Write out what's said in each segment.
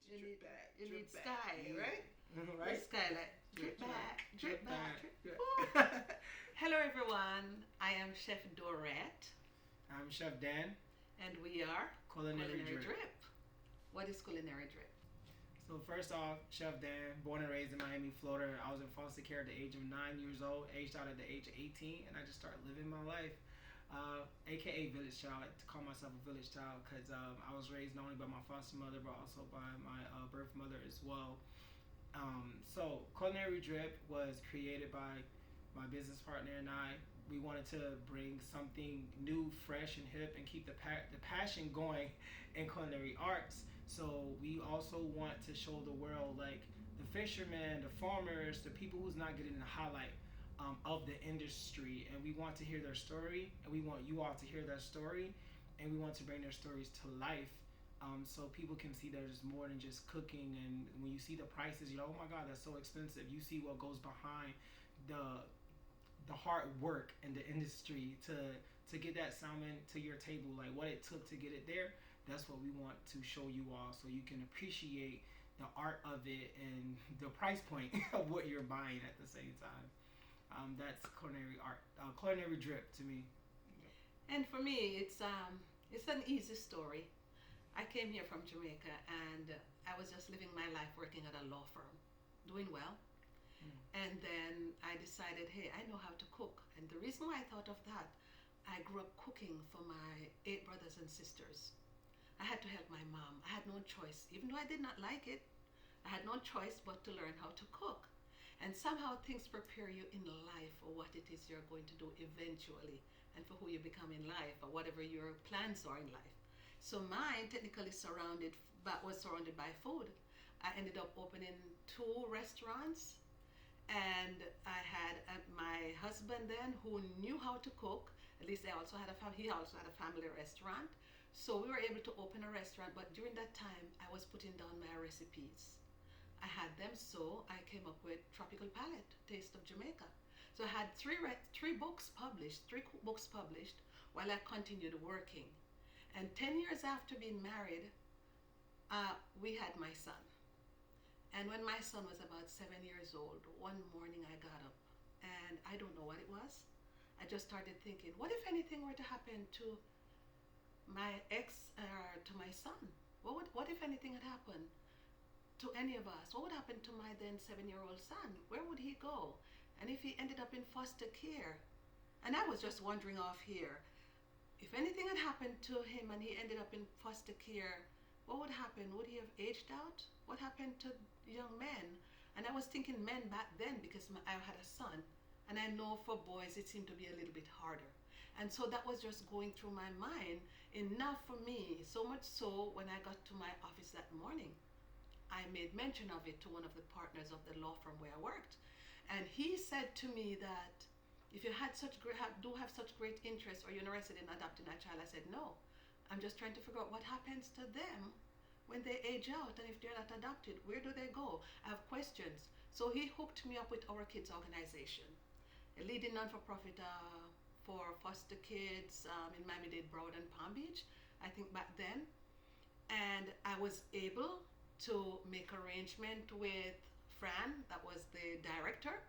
Drip back, you drip need back. style, Yeah. right? Right? With skylight. Drip, Drip back, drip drip back, back. drip. Woo. Yeah. Hello, everyone. I am Chef Dorette, I'm Chef Dan, and we are Culinary Culinary Drip. Drip. What is Culinary Drip? So first off, Chef Dan, born and raised in Miami, Florida. I was in foster care at the age of 9 years old, aged out at the age of 18, and I just started living my life. AKA village child. I like to call myself a village child because I was raised not only by my foster mother but also by my birth mother as well. So Culinary Drip was created by my business partner and I. We wanted to bring something new, fresh, and hip, and keep the passion going in culinary arts. So we also want to show the world like the fishermen, the farmers, the people who's not getting the highlight of the industry, and we want to hear their story, and we want you all to hear their story, and we want to bring their stories to life so people can see there's more than just cooking. And when you see the prices, you're like, oh my god, that's so expensive. You see what goes behind the the hard work in the industry to get that salmon to your table, like what it took to get it there. That's what we want to show you all, so you can appreciate the art of it and the price point of what you're buying at the same time. That's culinary art, culinary drip to me. And for me, it's an easy story. I came here from Jamaica, and I was just living my life working at a law firm, doing well. And then I decided, hey, I know how to cook. And the reason why I thought of that, I grew up cooking for my 8 brothers and sisters. I had to help my mom. I had no choice. Even though I did not like it, I had no choice but to learn how to cook. And somehow things prepare you in life for what it is you're going to do eventually, and for who you become in life, or whatever your plans are in life. So mine technically was surrounded by food. I ended up opening 2 restaurants, and I had my husband then who knew how to cook. At least he also had a family restaurant. So we were able to open a restaurant, but during that time I was putting down my recipes. I had them, so I came up with Tropical Palette, Taste of Jamaica. So I had three books published, three cookbooks published while I continued working. And 10 years after being married, we had my son. And when my son was about 7 years old, one morning I got up, and I don't know what it was. I just started thinking, what if anything were to happen to my ex or to my son? What if anything had happened to any of us? What would happen to my then 7-year-old son? Where would he go? And if he ended up in foster care? And I was just wondering off here, if anything had happened to him and he ended up in foster care, what would happen? Would he have aged out? What happened to young men? And I was thinking men back then because I had a son. And I know for boys it seemed to be a little bit harder. And so that was just going through my mind, enough for me. So much so, when I got to my office that morning, I made mention of it to one of the partners of the law firm where I worked. And he said to me that if you do have such great interest, or you're interested in adopting a child, I said no. I'm just trying to figure out what happens to them when they age out, and if they're not adopted, where do they go? I have questions. So he hooked me up with Our Kids organization, a leading non-for-profit for foster kids in Miami-Dade, Broward, and Palm Beach, I think back then. And I was able to make arrangement with Fran, that was the director,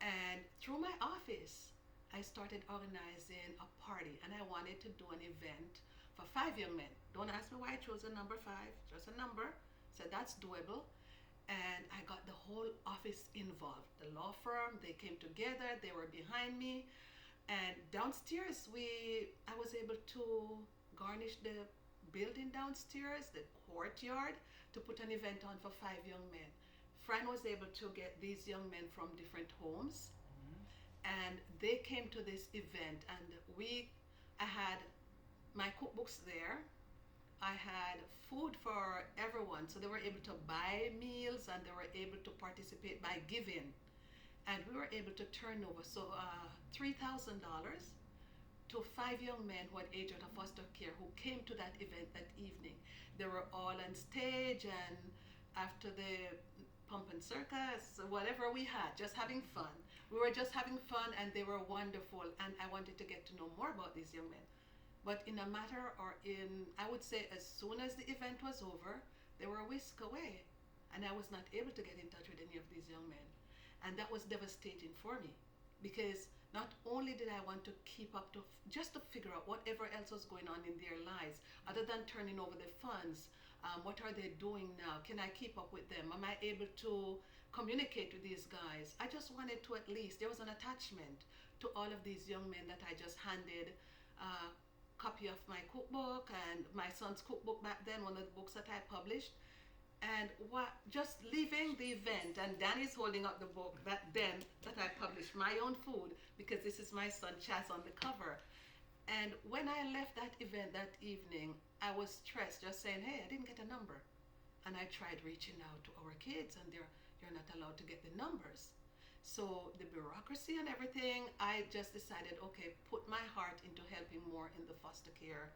and through my office, I started organizing a party, and I wanted to do an event for 5 young men. Don't ask me why I chose the number 5, just a number. Said that's doable. And I got the whole office involved. The law firm, they came together, they were behind me. And downstairs, I was able to garnish the building downstairs, the courtyard, to put an event on for 5 young men. Fran was able to get these young men from different homes, and they came to this event. And I had my cookbooks there. I had food for everyone, so they were able to buy meals, and they were able to participate by giving. And we were able to turn over $3,000 to 5 young men who had aged out of foster care, who came to that event that evening. They were all on stage, and after the pump and circus, whatever we had, just having fun. We were just having fun, and they were wonderful, and I wanted to get to know more about these young men. But in a matter, I would say, as soon as the event was over, They were a whisk away. And I was not able to get in touch with any of these young men. And that was devastating for me because not only did I want to keep up to just to figure out whatever else was going on in their lives, other than turning over the funds, what are they doing now? Can I keep up with them? Am I able to communicate with these guys? I just wanted to at least, there was an attachment to all of these young men that I just handed a copy of my cookbook and my son's cookbook back then, one of the books that I published. And what just leaving the event, and Danny's holding up the book that I published, my own food, because this is my son Chaz on the cover. And when I left that event that evening, I was stressed, just saying, hey, I didn't get a number. And I tried reaching out to our kids, and you're not allowed to get the numbers. So the bureaucracy and everything, I just decided, okay, put my heart into helping more in the foster care,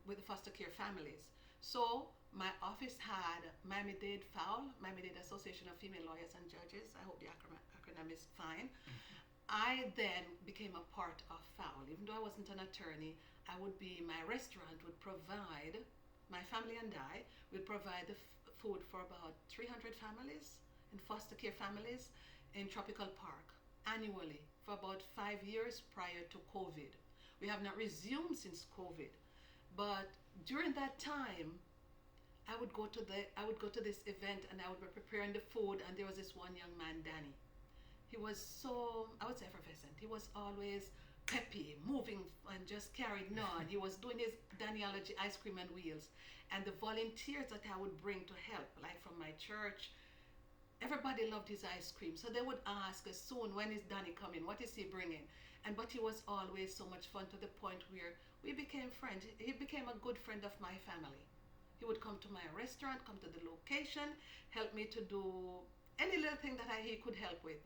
with the foster care families. So my office had Miami-Dade FOWL, Miami-Dade Association of Female Lawyers and Judges. I hope the acronym is fine. I then became a part of FOWL. Even though I wasn't an attorney, my restaurant would provide, my family and I would provide the food for about 300 families and foster care families in Tropical Park annually for about 5 years prior to COVID. We have not resumed since COVID, but during that time, I would go to this event and I would be preparing the food, and there was this one young man, Danny. He was so, I would say, effervescent. He was always peppy, moving and just carrying on. He was doing his Dannyology ice cream and wheels, and the volunteers that I would bring to help, like from my church, everybody loved his ice cream. So they would ask us soon, when is Danny coming? What is he bringing? But he was always so much fun, to the point where we became friends. He became a good friend of my family. He would come to my restaurant, come to the location, help me to do any little thing that he could help with.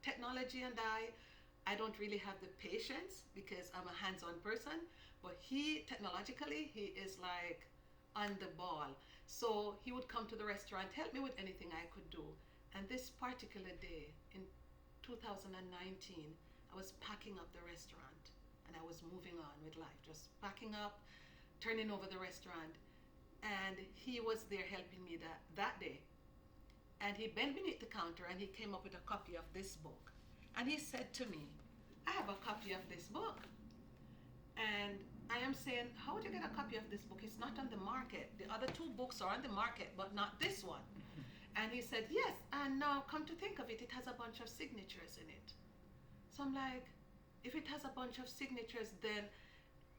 Technology and I don't really have the patience because I'm a hands-on person, but technologically, he is like on the ball. So he would come to the restaurant, help me with anything I could do. And this particular day in 2019, I was packing up the restaurant and I was moving on with life, just packing up, turning over the restaurant. And he was there helping me that day. And he bent beneath the counter and he came up with a copy of this book. And he said to me, I have a copy of this book. And I am saying, how would you get a copy of this book? It's not on the market. The other two books are on the market, but not this one. And he said, yes. And now come to think of it, it has a bunch of signatures in it. So I'm like, if it has a bunch of signatures, then,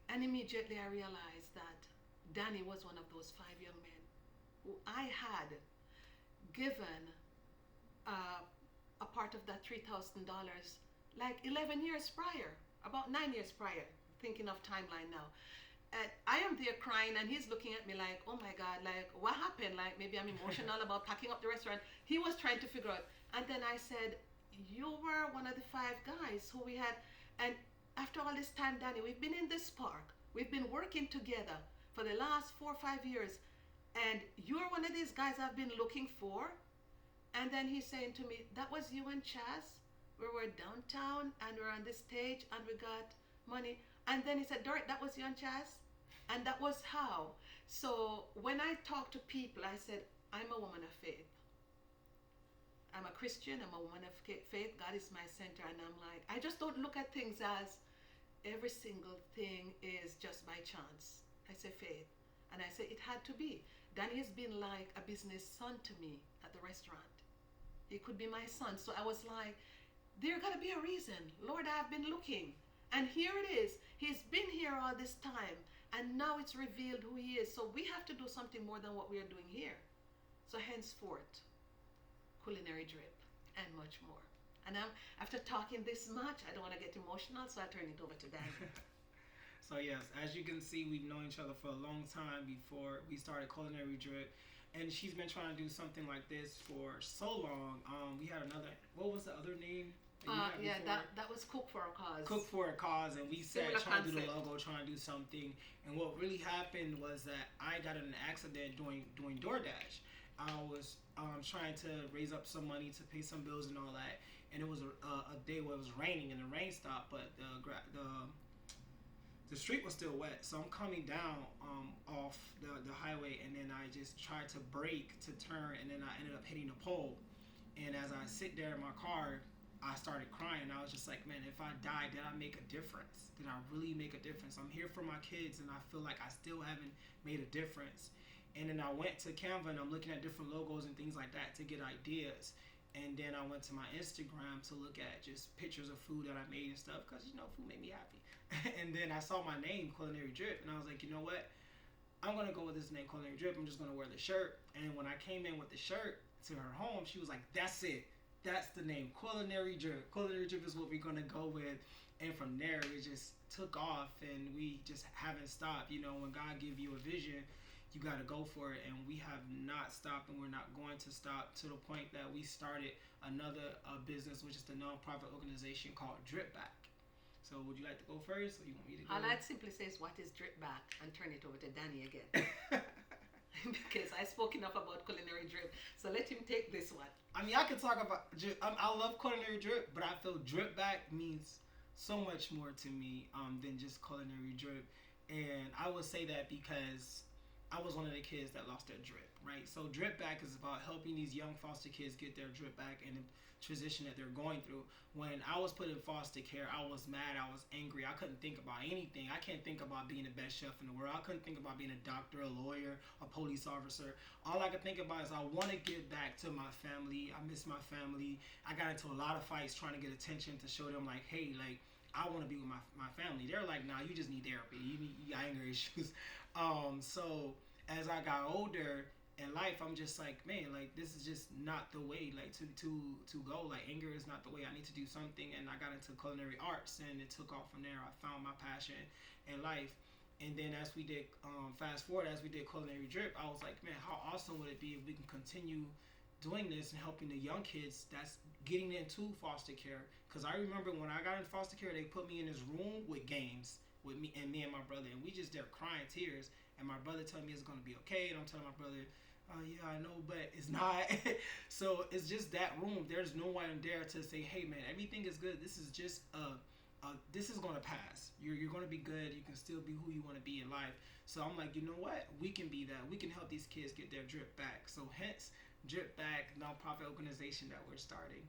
and immediately I realized that Danny was one of those 5 young men who I had given a part of that $3,000 like 11 years prior, about 9 years prior, thinking of timeline now. And I am there crying and he's looking at me like, oh my God, like what happened? Like maybe I'm emotional about packing up the restaurant. He was trying to figure out. And then I said, you were one of the 5 guys who we had. And after all this time, Danny, we've been in this park. We've been working together for the last 4 or 5 years, and you're one of these guys I've been looking for. And then he's saying to me, that was you and Chaz? We were downtown and we were on the stage and we got money. And then he said, Dorrit, that was you and Chaz? And that was how. So when I talk to people, I said, I'm a woman of faith. I'm a Christian, I'm a woman of faith. God is my center. And I'm like, I just don't look at things as every single thing is just by chance. I say faith. And I say it had to be. Danny has been like a business son to me at the restaurant. He could be my son. So I was like, there gotta be a reason. Lord, I've been looking. And here it is. He's been here all this time. And now it's revealed who he is. So we have to do something more than what we are doing here. So henceforth, Culinary Drip and much more. And after talking this much, I don't want to get emotional, so I turn it over to Danny. So yes, as you can see, we've known each other for a long time before we started Culinary Drip, and she's been trying to do something like this for so long. We had another. What was the other name? That was Cook for a Cause. Cook for a Cause, and we said trying to do the concept. logo, trying to do something. And what really happened was that I got in an accident doing DoorDash. I was trying to raise up some money to pay some bills and all that, and it was a day where it was raining and the rain stopped, but the street was still wet. So I'm coming down off the highway, and then I I just tried to brake to turn, and then I ended up hitting a pole. And as I sit there in my car, I started crying. I was just like, man, if I die, did I make a difference? Did I really make a difference? I'm here for my kids, and I feel like I still haven't made a difference. And then I went to Canva, and I'm looking at different logos and things like that to get ideas. And then I went to my Instagram to look at just pictures of food that I made and stuff, because, food made me happy. And then I saw my name, Culinary Drip, and I was like, you know what? I'm going to go with this name, Culinary Drip. I'm just going to wear the shirt. And when I came in with the shirt to her home, she was like, that's it. That's the name, Culinary Drip. Culinary Drip is what we're going to go with. And from there, it just took off, and we just haven't stopped. When God gives you a vision, you got to go for it. And we have not stopped, and we're not going to stop, to the point that we started another business, which is the nonprofit organization called Drip Back. So would you like to go first, or you want me to go? All I'd simply say is, what is Drip Back, and turn it over to Danny again. Because I spoke enough about Culinary Drip, so let him take this one. I mean, I could talk about, I love Culinary Drip, but I feel Drip Back means so much more to me than just Culinary Drip. And I would say that because I was one of the kids that lost their drip, right? So Drip Back is about helping these young foster kids get their drip back and the transition that they're going through. When I was put in foster care, I was mad, I was angry, I couldn't think about anything. I can't think about being the best chef in the world. I couldn't think about being a doctor, a lawyer, a police officer. All I could think about is I want to give back to my family. I miss my family. I got into a lot of fights trying to get attention, to show them like, hey, like, I want to be with my family. They're like, nah, you just need therapy. You got anger issues. So as I got older in life, I'm just like, man, like, this is just not the way, like, to go. Like, anger is not the way. I need to do something. And I got into culinary arts, and it took off from there. I found my passion in life. And then as we did, fast forward, as we did Culinary Drip, I was like, man, how awesome would it be if we can continue doing this and helping the young kids that's getting into foster care. Because I remember when I got into foster care, they put me in this room with games with me and my brother, and we just there crying tears. And my brother telling me it's going to be okay, and I'm telling my brother, oh yeah, I know, but it's not. So it's just that room. There's no one there to say, hey man, everything is good. This is just this is going to pass. You're going to be good. You can still be who you want to be in life. So I'm like, you know what? We can be that. We can help these kids get their drip back. So hence Drip Back, nonprofit organization that we're starting.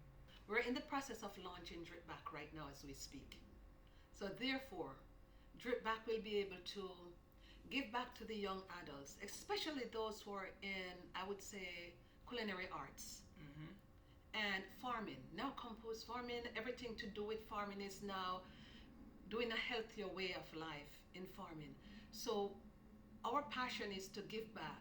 We're in the process of launching Drip Back right now as we speak. So therefore, Drip Back will be able to give back to the young adults, especially those who are in, I would say, culinary arts and farming. Now compost farming, everything to do with farming is now doing a healthier way of life in farming. So our passion is to give back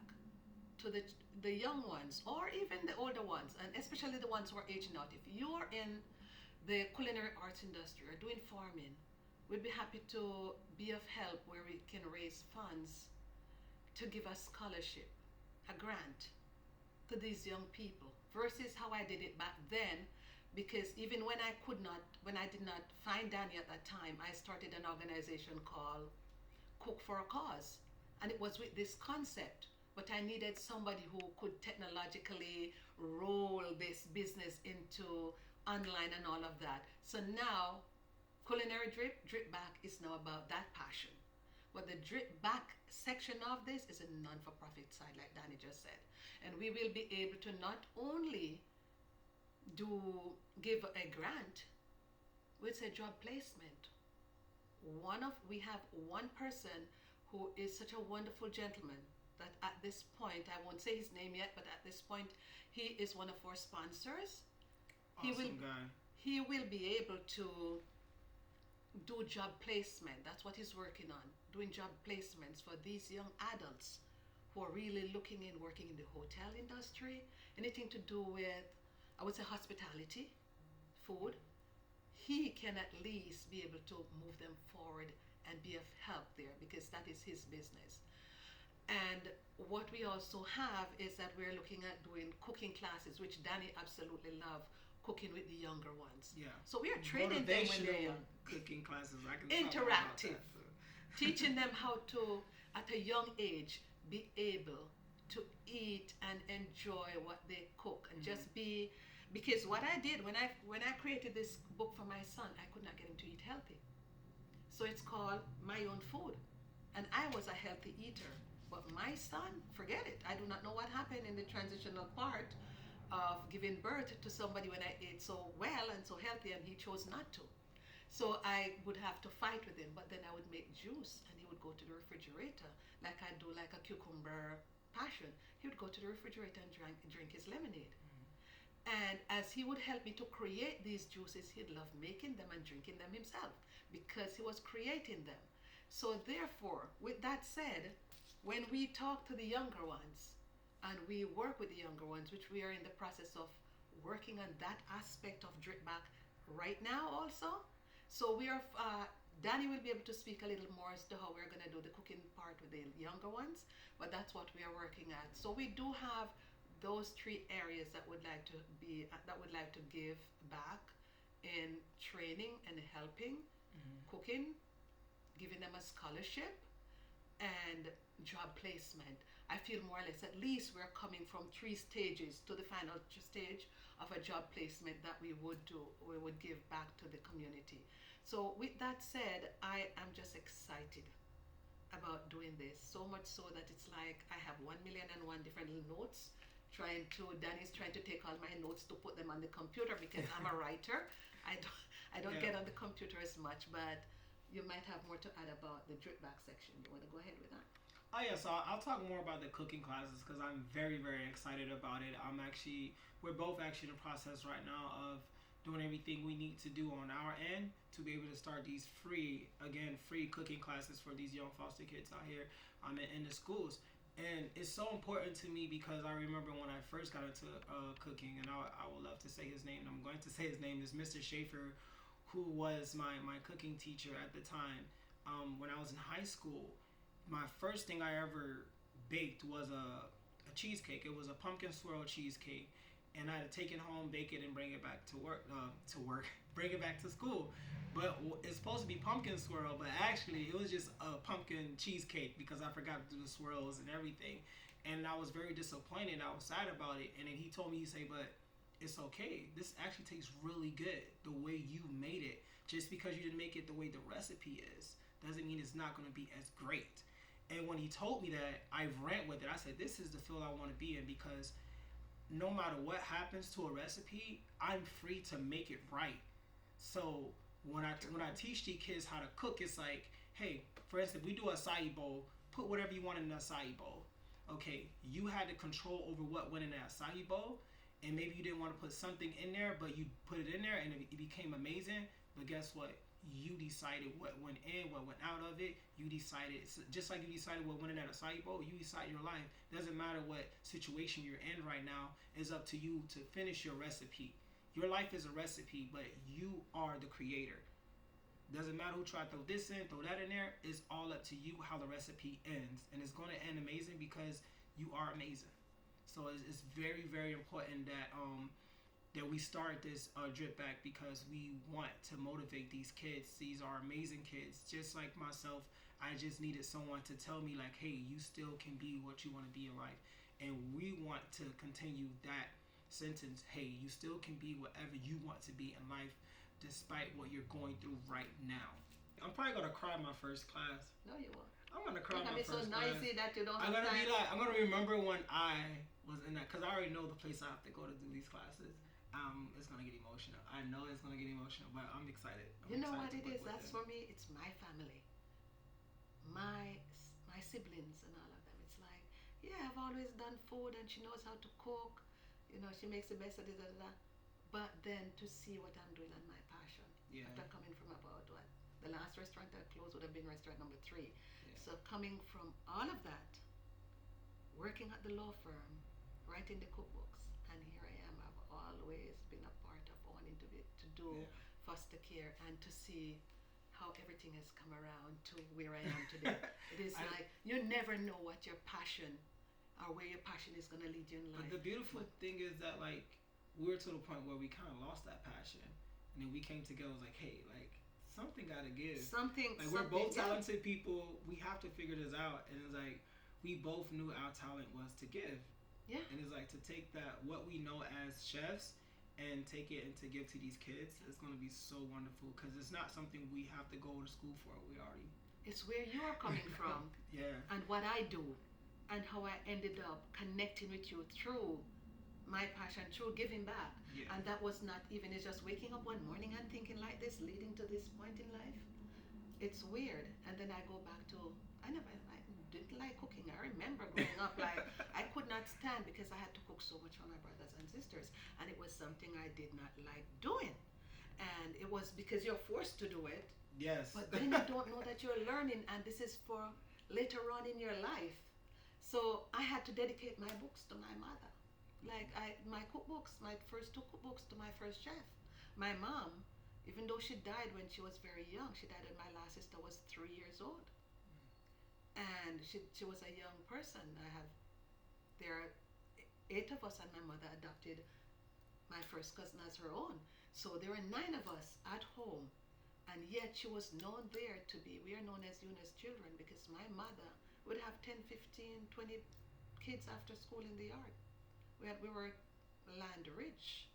to the young ones, or even the older ones, and especially the ones who are aging out. If you're in the culinary arts industry or doing farming, we'd be happy to be of help where we can raise funds to give a scholarship, a grant to these young people, versus how I did it back then. Because even when I did not find Danny at that time, I started an organization called Cook for a Cause. And it was with this concept, but I needed somebody who could technologically roll this business into online and all of that. So now, Culinary Drip, Drip Back is now about that passion. But the Drip Back section of this is a non-for-profit side, like Danny just said. And we will be able to not only give a grant, it's a job placement. We have one person who is such a wonderful gentleman that at this point, I won't say his name yet, but at this point, he is one of our sponsors. Awesome guy. He will be able to do job placement. That's what he's working on, doing job placements for these young adults who are really looking in working in the hotel industry, anything to do with, I would say, hospitality, food. He can at least be able to move them forward and be of help there, because that is his business. And what we also have is that we're looking at doing cooking classes, which Danny absolutely loves, cooking with the younger ones. Yeah. So we are training them when they're young. Cooking classes. I can interactive. Talk about that, so. Teaching them how to, at a young age, be able to eat and enjoy what they cook, and just be, because what I did when I created this book for my son, I could not get him to eat healthy. So it's called My Own Food. And I was a healthy eater. But my son, forget it. I do not know what happened in the transitional part of giving birth to somebody when I ate so well and so healthy, and he chose not to. So I would have to fight with him, but then I would make juice and he would go to the refrigerator, like I do, like a cucumber passion. He would go to the refrigerator and drink his lemonade. And as he would help me to create these juices, he'd love making them and drinking them himself because he was creating them. So, therefore, with that said, when we talk to the younger ones and we work with the younger ones, which we are in the process of working on that aspect of drip back right now, also. So, we are, Danny will be able to speak a little more as to how we're going to do the cooking part with the younger ones, but that's what we are working at. So, we do have those three areas that would like to be that would like to give back in training and helping, cooking, giving them a scholarship, and job placement. I feel more or less at least we're coming from three stages to the final stage of a job placement that we would give back to the community. So with that said, I am just excited about doing this, so much so that it's like I have 1,000,001 different little notes Danny's trying to take all my notes to put them on the computer because I'm a writer. I don't get on the computer as much, but you might have more to add about the drip back section. You want to go ahead with that? Oh yeah, so I'll talk more about the cooking classes because I'm very, very excited about it. We're both actually in the process right now of doing everything we need to do on our end to be able to start these free cooking classes for these young foster kids out here in the schools. And it's so important to me because I remember when I first got into cooking, and I would love to say his name, and I'm going to say his name, is Mr. Schaefer, who was my cooking teacher at the time. When I was in high school, my first thing I ever baked was a cheesecake. It was a pumpkin swirl cheesecake, and I had to take it home, bake it, and bring it back to work, bring it back to school. But it's supposed to be pumpkin swirl, but actually it was just a pumpkin cheesecake because I forgot to do the swirls and everything. And I was very disappointed. I was sad about it. And then he told me, he said, but it's okay. This actually tastes really good the way you made it. Just because you didn't make it the way the recipe is doesn't mean it's not going to be as great. And when he told me that, I ran with it. I said, this is the field I want to be in because no matter what happens to a recipe, I'm free to make it right. So when I teach these kids how to cook, it's like, hey, for instance, we do a acai bowl. Put whatever you want in an acai bowl. Okay, you had the control over what went in that acai bowl, and maybe you didn't want to put something in there, but you put it in there and it became amazing. But guess what? You decided what went in, what went out of it. You decided, just like you decided what went in that acai bowl, you decide your life. Doesn't matter what situation you're in right now. It's up to you to finish your recipe. Your life is a recipe, but you are the creator. Doesn't matter who tried to throw this in, throw that in there. It's all up to you how the recipe ends. And it's going to end amazing because you are amazing. So it's very, very important that we start this drip back because we want to motivate these kids. These are amazing kids. Just like myself, I just needed someone to tell me like, hey, you still can be what you want to be in life. And we want to continue that sentence, hey, you still can be whatever you want to be in life despite what you're going through right now. I'm probably gonna cry my first class. No, you won't. I'm gonna cry my first class. You're gonna be so noisy that you don't have time. I'm gonna remember when I was in that because I already know the place I have to go to do these classes. It's gonna get emotional. I know it's gonna get emotional, but I'm excited. You know what it is? That's for me. It's my family, my siblings, and all of them. It's like, yeah, I've always done food, and she knows how to cook. You know, she makes the best of it, but then to see what I'm doing on my passion. Yeah. After coming from about what? The last restaurant that closed would have been restaurant number 3. Yeah. So coming from all of that, working at the law firm, writing the cookbooks, and here I am. I've always been a part of wanting to do foster care and to see how everything has come around to where I am today. It is like you never know what your passion or where your passion is going to lead you in life. But the beautiful thing is that like we're to the point where we kind of lost that passion, and then we came together. It was like, hey, like something got to give. We're both talented people. We have to figure this out. And it's like we both knew our talent was to give. Yeah. And it's like to take that what we know as chefs and take it and to give to these kids. It's going to be so wonderful because it's not something we have to go to school for. We already. It's where you are coming from. Yeah. And what I do. and how I ended up connecting with you through my passion, through giving back. Yeah. And that was not even, it's just waking up one morning and thinking like this, leading to this point in life. It's weird. And then I go back to, I didn't like cooking. I remember growing up, like, I could not stand because I had to cook so much for my brothers and sisters. And it was something I did not like doing. And it was because you're forced to do it. Yes. But then you don't know that you're learning, and this is for later on in your life. So I had to dedicate my books to my mother. Like my cookbooks, my first two cookbooks to my first chef. My mom, even though she died when she was very young, she died when my last sister was 3 years old, and she was a young person. There are eight of us, and my mother adopted my first cousin as her own. So there were nine of us at home, and yet she was known there to be, we are known as Eunice children because my mother would have 10, 15, 20 kids after school in the yard. We were land rich,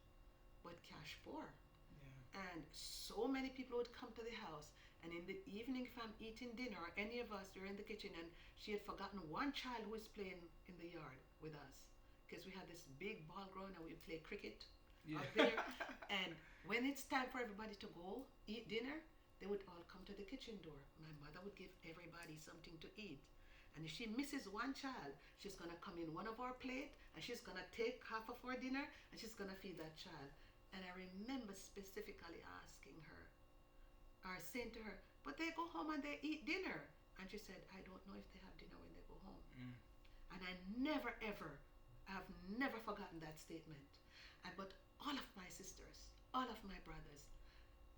but cash poor. Yeah. And so many people would come to the house. And in the evening, if I'm eating dinner, or any of us were in the kitchen, and she had forgotten one child who was playing in the yard with us, because we had this big ball ground and we'd play cricket out there. And when it's time for everybody to go eat dinner, they would all come to the kitchen door. My mother would give everybody something to eat. And if she misses one child, she's going to come in one of our plate and she's going to take half of our dinner and she's going to feed that child. And I remember specifically asking her, or saying to her, but they go home and they eat dinner. And she said, I don't know if they have dinner when they go home. Mm. And I never ever, I've never forgotten that statement. But all of my sisters, all of my brothers,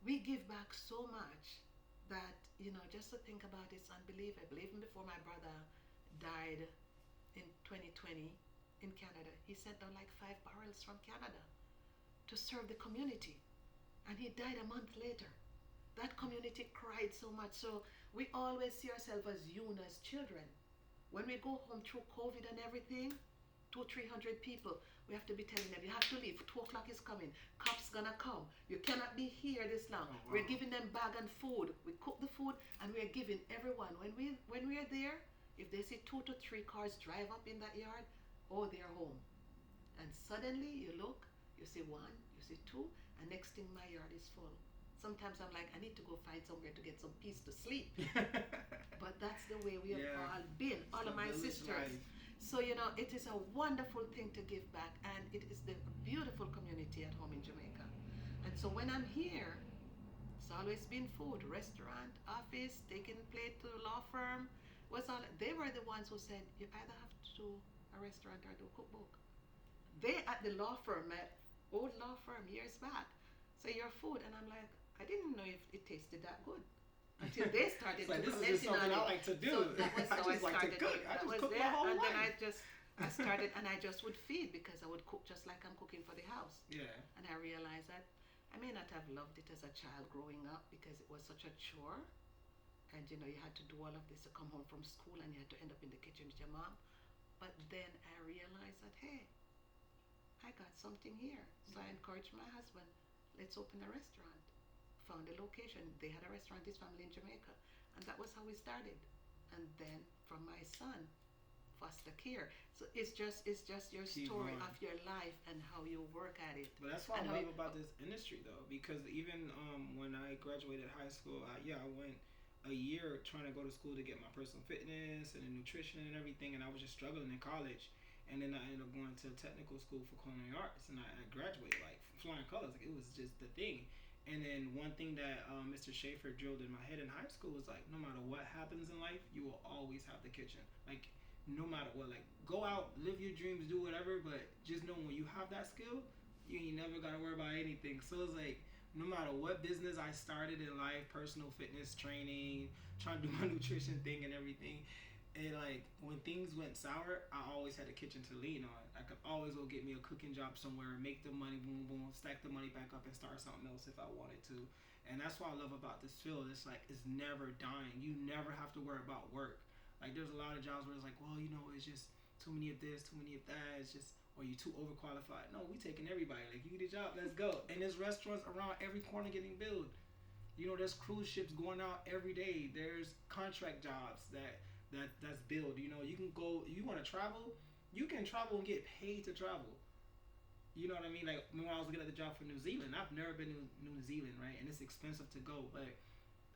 we give back so much that, just to think about it's unbelievable. Even before my brother died in 2020 in Canada, he sent down like 5 barrels from Canada to serve the community. And he died a month later. That community cried so much. So we always see ourselves as Yuna's children. When we go home through COVID and everything, 200-300 people, we have to be telling them, you have to leave, 2 o'clock is coming, cops gonna come, you cannot be here this long. Oh, wow. We're giving them bag and food. We cook the food and we're giving everyone. When we are there, if they see 2 to 3 cars drive up in that yard, oh, they're home. And suddenly you look, you see 1, you see 2, and next thing my yard is full. Sometimes I'm like, I need to go find somewhere to get some peace to sleep. But that's the way we have all been, all of my sisters. Life. So, it is a wonderful thing to give back, and it is the beautiful community at home in Jamaica. And so when I'm here, it's always been food, restaurant, office, taking plate to the law firm. They were the ones who said, you either have to do a restaurant or do a cookbook. They at the law firm, my old law firm years back, say your food, and I'm like, I didn't know if it tasted that good until they started like, to this is just something I like to do. So that was how I like started. to cook. I That just was cook there, my whole and life. then I started, and I just would feed because I would cook just like I'm cooking for the house. Yeah. And I realized that I may not have loved it as a child growing up because it was such a chore, and you had to do all of this to come home from school, and you had to end up in the kitchen with your mom. But then I realized that hey, I got something here. So I encouraged my husband, let's open a restaurant. Found a location. They had a restaurant, this family in Jamaica. And that was how we started. And then from my son, foster care. So it's just your story of your life and how you work at it. But that's what I love about this industry though, because even when I graduated high school, I went a year trying to go to school to get my personal fitness and nutrition and everything, and I was just struggling in college. And then I ended up going to technical school for culinary arts, and I graduated like flying colors. Like, it was just the thing. And then one thing that Mr. Schaefer drilled in my head in high school was like, no matter what happens in life, you will always have the kitchen. Like, no matter what, like, go out, live your dreams, do whatever, but just know when you have that skill, you ain't never gotta worry about anything. So it's like, no matter what business I started in life, personal fitness training, trying to do my nutrition thing and everything, and like when things went sour, I always had a kitchen to lean on. I could always go get me a cooking job somewhere, make the money, boom, boom, stack the money back up and start something else if I wanted to. And that's what I love about this field. It's like, it's never dying. You never have to worry about work. Like, there's a lot of jobs where it's like, well, it's just too many of this, too many of that. It's just, or you too overqualified. No, we taking everybody. Like, you get a job, let's go. And there's restaurants around every corner getting built. There's cruise ships going out every day. There's contract jobs that that's billed. You know, you can go. You want to travel, you can travel and get paid to travel. You know what I mean? Like when I was looking at the job for New Zealand, I've never been to New Zealand, right? And it's expensive to go, but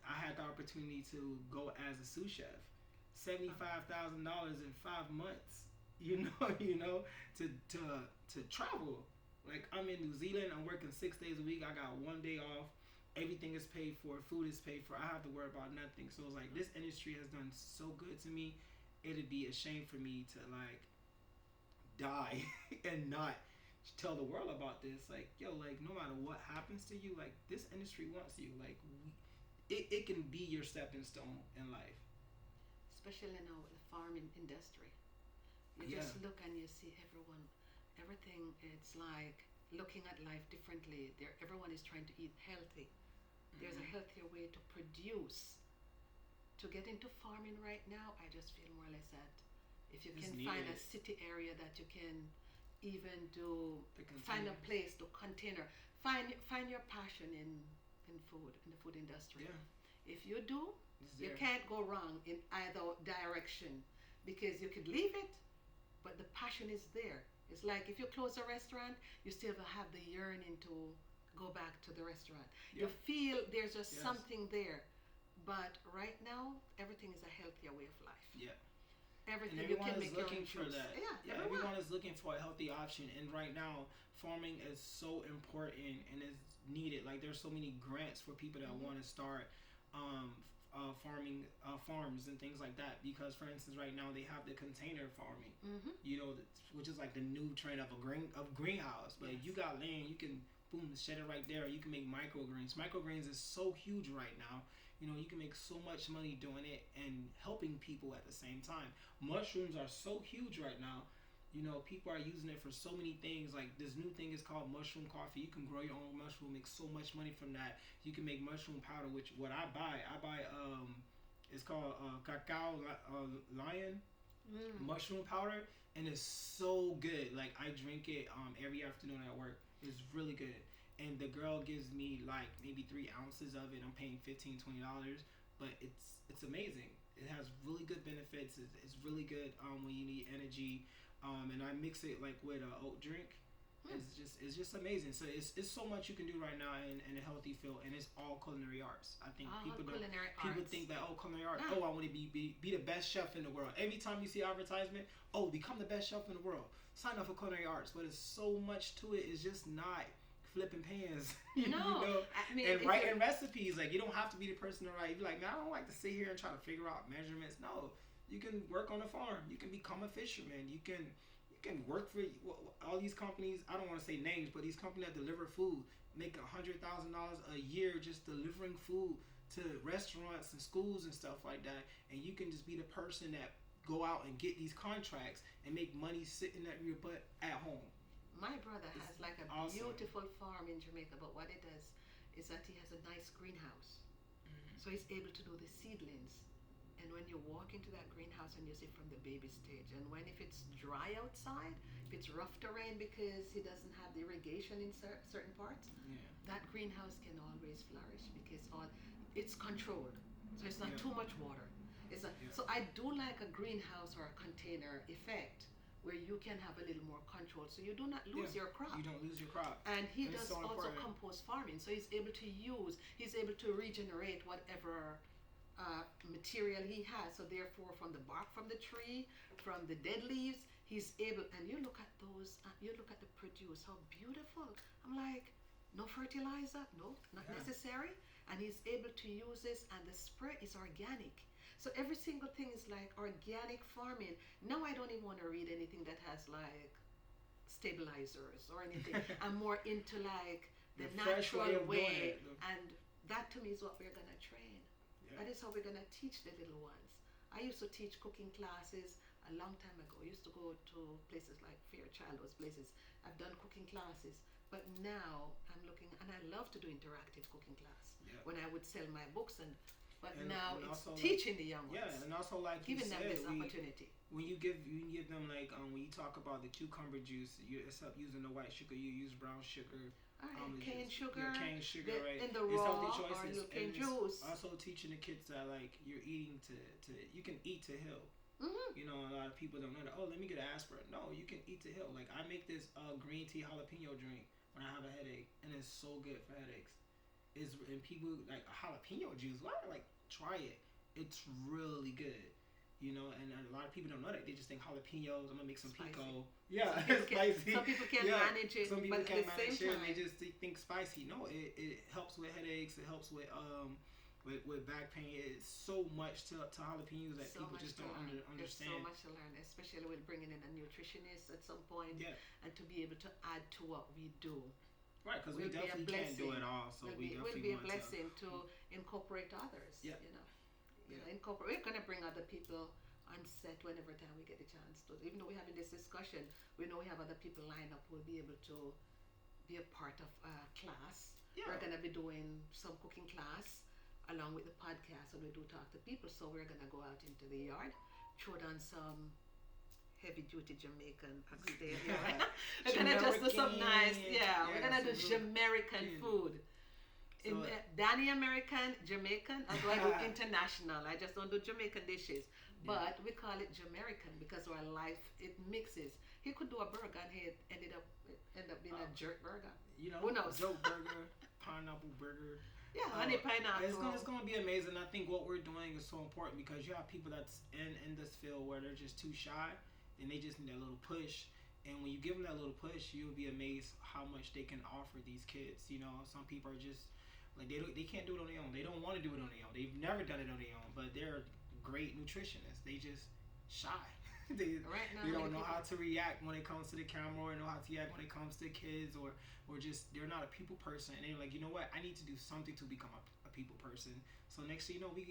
I had the opportunity to go as a sous chef, $75,000 in 5 months. You know, to travel. Like I'm in New Zealand, I'm working 6 days a week. I got 1 day off. Everything is paid for. Food is paid for. I have to worry about nothing. So it's like this industry has done so good to me. It'd be a shame for me to like die and not tell the world about this. Like yo, like no matter what happens to you, like this industry wants you. Like it can be your stepping stone in life. Especially now with the farming industry. You Yeah. just look and you see everyone, everything. It's like looking at life differently. There, everyone is trying to eat healthy. There's a Mm-hmm. healthier way to produce. To get into farming right now, I just feel more or less that if you It's can find a needed. city area that you can even do, The find a containers. place to container, find your passion in food, in the food industry. Yeah. If you do, It's you there. can't go wrong in either direction because you could leave it, but the passion is there. It's like if you close a restaurant, you still have the yearning to go back to the restaurant. Yeah. You feel there's just Yes. something there. But right now, everything is a healthier way of life. Yeah. And Everything you everyone can is make your looking own for juice. that. Yeah, Yeah, everyone. everyone is looking for a healthy option. And right now, farming is so important and is needed. Like there's so many grants for people that Hmm. want to start um, farming farms and things like that. Because for instance, right now they have the container farming. Hmm. You know, which is like the new trend of a greenhouse. But Yes. you got land, you can boom shed it right there. You can make microgreens. Microgreens is so huge right now. You know, you can make so much money doing it and helping people at the same time. Mushrooms are so huge right now. You know, people are using it for so many things. Like this new thing is called mushroom coffee. You can grow your own mushroom, make so much money from that. You can make mushroom powder, which what I buy it's called cacao lion Mm. mushroom powder, and it's so good. Like I drink it every afternoon at work. It's really good. And the girl gives me like maybe 3 ounces of it. I'm paying $15-$20, but it's amazing. It has really good benefits. It's really good when you need energy. And I mix it like with a oat drink. Mm. It's just amazing. So it's so much you can do right now in a healthy field, and it's all culinary arts. I think Ah, people don't culinary people arts. think that oh culinary art, Ah. oh I want to be the best chef in the world. Every time you see advertisement, oh become the best chef in the world, sign up for culinary arts. But it's so much to it. It's just not flipping pans, you No, know, I mean, and if you, writing recipes. Like you don't have to be the person to write. You're like, man, I don't like to sit here and try to figure out measurements. No, you can work on a farm. You can become a fisherman. You can work for all these companies. I don't want to say names, but these companies that deliver food make $100,000 a year just delivering food to restaurants and schools and stuff like that. And you can just be the person that go out and get these contracts and make money sitting at your butt at home. my brother It's has like a awesome. beautiful farm in Jamaica, but what it does is that he has a nice greenhouse. Mm-hmm. So he's able to do the seedlings. And when you walk into that greenhouse and you see from the baby stage, and when if it's dry outside, if it's rough terrain because he doesn't have the irrigation in certain parts, Yeah. that greenhouse can always flourish because all it's controlled. So it's not Yeah. too much water. It's not, Yeah. so I do like a greenhouse or a container effect where you can have a little more control so you do not lose Yeah. your crop. You don't lose your crop. And he And it's does so also important. compost farming, so he's able to regenerate whatever material he has. So therefore, from the bark from the tree, from the dead leaves, he's able. And you look at those, you look at the produce, how beautiful. I'm like, no fertilizer, no, not Yeah. necessary. And he's able to use this, and the spread is organic. So every single thing is like organic farming. Now I don't even want to read anything that has like stabilizers or anything. I'm more into like the fresh natural way of doing way, it. and that to me is what we're gonna train. Yeah. That is how we're gonna teach the little ones. I used to teach cooking classes a long time ago. I used to go to places like Fairchild, those places. I've done cooking classes, but now I'm looking, and I love to do interactive cooking class Yeah. when I would sell my books, and but And- now and it's also, like, teaching the young ones, Yeah, and also like you giving them said, this opportunity. when you give them like when you talk about the cucumber juice, you instead of using the white sugar, you use brown sugar. All right, cane sugar. Yeah, cane sugar, right? In the It's raw healthy or choices. you cane And juice. also teaching the kids that like you're eating to you can eat to heal. Mm-hmm. You know, a lot of people don't know that. Oh, let me get an aspirin. No, you can eat to heal. Like I make this green tea jalapeno drink when I have a headache, and it's so good for headaches. Is and people like jalapeno juice. What? Like try it. It's really good. You know, and a lot of people don't know that. They just think jalapenos. I'm gonna make some Spicy. pico. Yeah, Some people spicy. Some people can't Yeah. manage it, Some people but can't at the manage same it. time, They just think spicy. No, it helps with headaches. It helps with back pain. It's so much to jalapenos that so people much just to don't learn. There's understand. so much to learn, especially with bringing in a nutritionist at some point, Yeah, and to be able to add to what we do. right. Because Will we be a definitely can't do blessing. it all. So we Will definitely be a want blessing to incorporate others. Yeah. Incorporate. We're gonna bring other people on set whenever time we get the chance to. Even though we're having this discussion, we know we have other people lined up who will be able to be a part of a class. Yeah. We're gonna be doing some cooking class along with the podcast, and we do talk to people. So we're gonna go out into the yard, throw down some heavy duty Jamaican oxtail. Yeah. We're gonna just do some nice. Yeah, we're gonna do Jamaican food. So, Danny American, Jamaican, although I do international. I just don't do Jamaican dishes. But we call it Jamaican because our life, it mixes. He could do a burger and he ended up being a jerk burger. you know, Who knows? Joke burger, pineapple burger. Yeah, honey pineapple. It's gonna be amazing. I think what we're doing is so important because you have people that's in this field where they're just too shy and they just need that little push. And when you give them that little push, you'll be amazed how much they can offer these kids. You know, some people are just like they can't do it on their own. They don't want to do it on their own. They've never done it on their own, but they're great nutritionists. They just shy. they Right now, they don't know how to react when it comes to the camera, or know how to react when it comes to kids, or just they're not a people person. And they're like, you know what? I need to do something to become a people person. So next thing you know, we're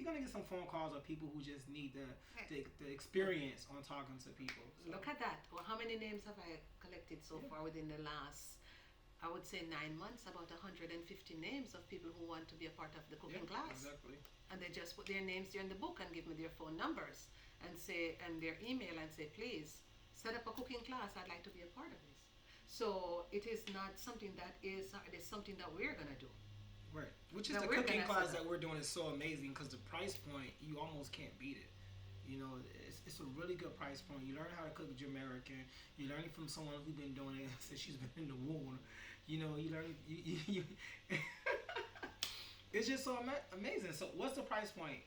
gonna get some phone calls of people who just need the experience on talking to people. So. Look at that. Well, how many names have I collected so far within the last, I would say 9 months? About 150 names of people who want to be a part of the cooking class. Exactly. And they just put their names there in the book and give me their phone numbers and their email and say, please set up a cooking class. I'd like to be a part of this. So it is not something that is. It is something that we're gonna do. Right. Which is Now the we're cooking gonna class set that we're doing is so amazing because the price point, you almost can't beat it. You know, it's a really good price point. You learn how to cook Jamaican. You learn it from someone who's been doing it since she's been in the womb. You know, you learn. You it's just so amazing. So, what's the price point?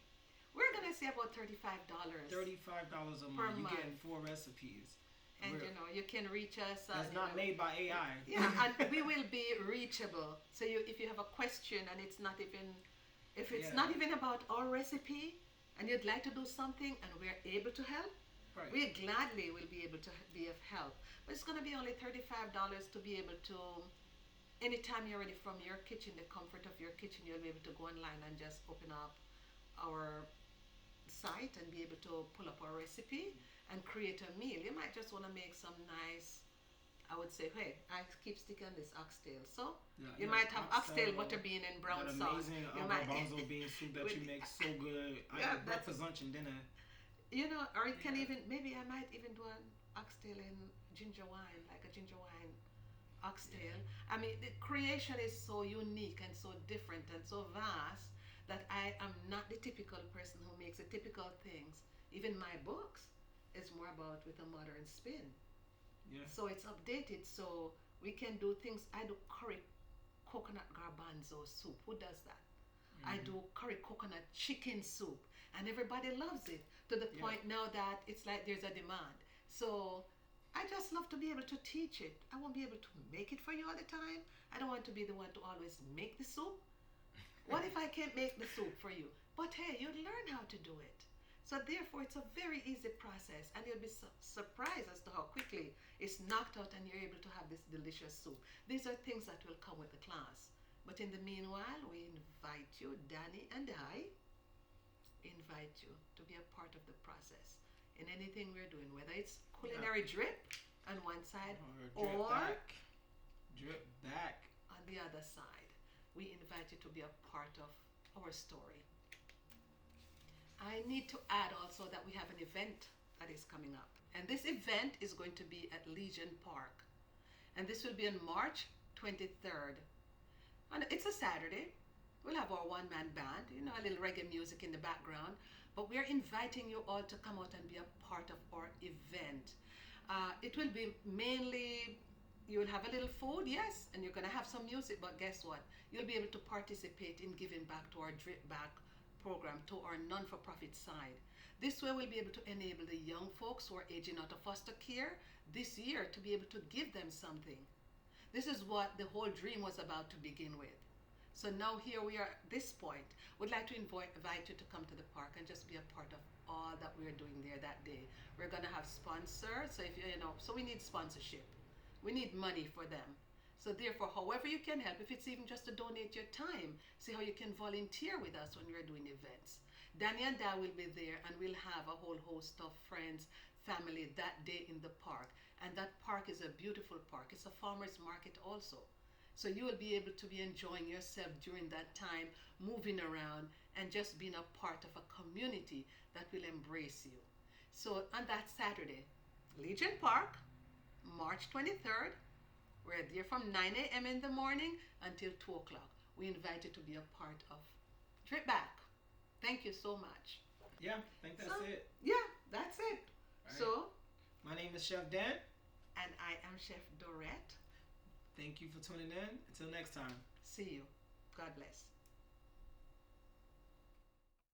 We're gonna say about $35. $35 a month. You're getting 4 recipes. And you can reach us. It's not made by AI. Yeah, and we will be reachable. So if you have a question and it's not even, if it's not even about our recipe, and you'd like to do something and we're able to help, right. we gladly will be able to be of help. But it's going to be only $35 to be able to, anytime you're ready from your kitchen, the comfort of your kitchen, you'll be able to go online and just open up our site and be able to pull up our recipe and create a meal. You might just want to make some nice, I would say, hey, I keep sticking on this oxtail. So you might have oxtail, butter bean, and brown sauce. Amazing garbanzo bean soup that you make so good. I have breakfast, lunch, and dinner. You know, or it can even, maybe I might even do an oxtail in ginger wine, like a ginger wine oxtail. Yeah. I mean, the creation is so unique and so different and so vast that I am not the typical person who makes the typical things. Even my books is more about with a modern spin. Yeah. So it's updated, so we can do things. I do curry coconut garbanzo soup. Who does that? I do curry coconut chicken soup, and everybody loves it to the point now that it's like there's a demand. So I just love to be able to teach it. I won't be able to make it for you all the time. I don't want to be the one to always make the soup. What if I can't make the soup for you? But hey, you'd learn how to do it. So therefore, it's a very easy process, and you'll be surprised as to how quickly it's knocked out and you're able to have this delicious soup. These are things that will come with the class. But in the meanwhile, we invite you, Danny and I, invite you to be a part of the process in anything we're doing, whether it's culinary drip on one side or drip back on the other side. We invite you to be a part of our story. I need to add also that we have an event that is coming up. And this event is going to be at Legion Park. And this will be on March 23rd. And it's a Saturday. We'll have our one-man band, you know, a little reggae music in the background. But we're inviting you all to come out and be a part of our event. It will be mainly, you will have a little food, yes, and you're going to have some music, but guess what? You'll be able to participate in giving back to our Drip Back program, to our non-for-profit side. This way we'll be able to enable the young folks who are aging out of foster care this year to be able to give them something. This is what the whole dream was about to begin with. So now here we are at this point. We'd like to invite you to come to the park and just be a part of all that we're doing there that day. We're gonna have sponsors, so if so we need sponsorship. We need money for them. So therefore, however you can help, if it's even just to donate your time, see how you can volunteer with us when we're doing events. Danny and Dad will be there, and we'll have a whole host of friends, family that day in the park. And that park is a beautiful park. It's a farmer's market also. So you will be able to be enjoying yourself during that time, moving around and just being a part of a community that will embrace you. So on that Saturday, Legion Park, March 23rd, we're there from 9 a.m. in the morning until 2 o'clock. We invite you to be a part of Drip Back. Thank you so much. Yeah, I think that's it. Yeah, that's it. Right. So, my name is Chef Dan. And I am Chef Dorette. Thank you for tuning in. Until next time. See you. God bless.